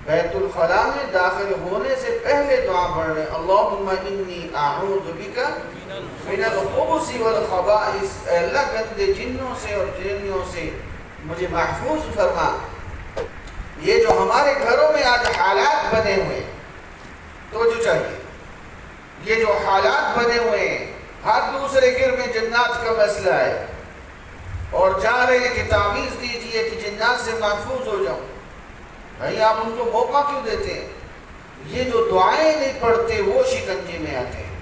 بیت الخلاء میں داخل ہونے سے پہلے دعا پڑھ رہے ہیں، اللہم انی اعوذ بک من الخبث والخبائث، اے اللہ گندے جنوں سے اور جنیوں سے مجھے محفوظ فرما۔ یہ جو ہمارے گھروں میں آج حالات بنے ہوئے، توجہ چاہیے، یہ جو حالات بنے ہوئے ہیں، ہر دوسرے گھر میں جنات کا مسئلہ ہے اور جا رہے ہیں کہ تعویذ دیجئے کہ جنات سے محفوظ ہو جاؤں۔ بھائی آپ ان کو موقع کیوں دیتے ہیں؟ یہ جو دعائیں نہیں پڑھتے وہ شکنجے میں آتے ہیں۔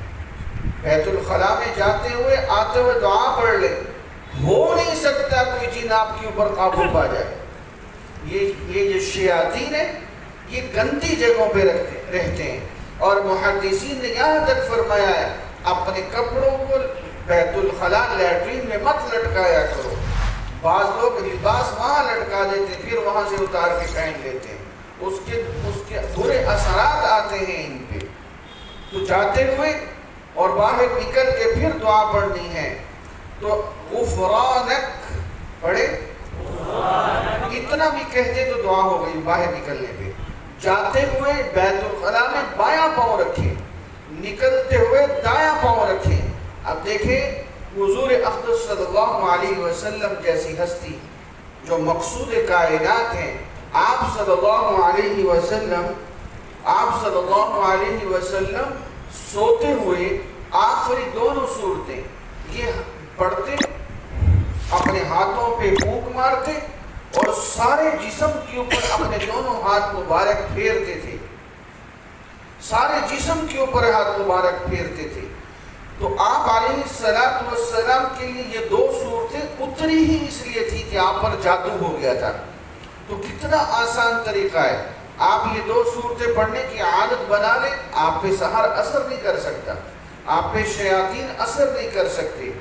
بیت الخلاء میں جاتے ہوئے آتے ہوئے دعا پڑھ لیں، ہو نہیں سکتا کوئی جن آپ کے اوپر قابو پا جائے۔ یہ جو شیاطین ہیں یہ گندی جگہوں پہ رہتے ہیں، اور محدثین نے یہاں تک فرمایا ہے اپنے کپڑوں کو بیت الخلاء لیٹرین میں مت لٹکایا کرو۔ بعض لوگ لباس وہاں لٹکا دیتے پھر وہاں سے اتار کے پہن لیتے ہیں، اس کے برے اثرات آتے ہیں ان پہ۔ تو جاتے ہوئے اور باہر نکل کے پھر دعا پڑھنی ہے، تو غفرانک پڑھے، اتنا بھی کہتے تو دعا ہو گئی باہر نکلنے پہ۔ جاتے ہوئے بیت الخلاء میں بایاں پاؤں رکھیں، نکلتے ہوئے دایاں پاؤں رکھیں۔ اب دیکھیں حضور اقدس صلی اللہ علیہ وسلم جیسی ہستی جو مقصود کائنات ہیں، آپ صلی اللہ علیہ وسلم سوتے ہوئے آخری دونوں صورتیں یہ پڑھتے، اپنے ہاتھوں پہ پھونک مارتے اور سارے جسم کے اوپر اپنے دونوں ہاتھ مبارک پھیرتے تھے، سارے جسم کے اوپر ہاتھ مبارک پھیرتے تھے۔ تو آپ علیہ السلام کے لیے یہ دو صورتیں اتری ہی اس لیے تھی کہ آپ پر جادو ہو گیا تھا۔ تو کتنا آسان طریقہ ہے، آپ یہ دو صورتیں پڑھنے کی عادت بنا لیں، آپ پہ سحر اثر نہیں کر سکتا، آپ پہ شیاطین اثر نہیں کر سکتے۔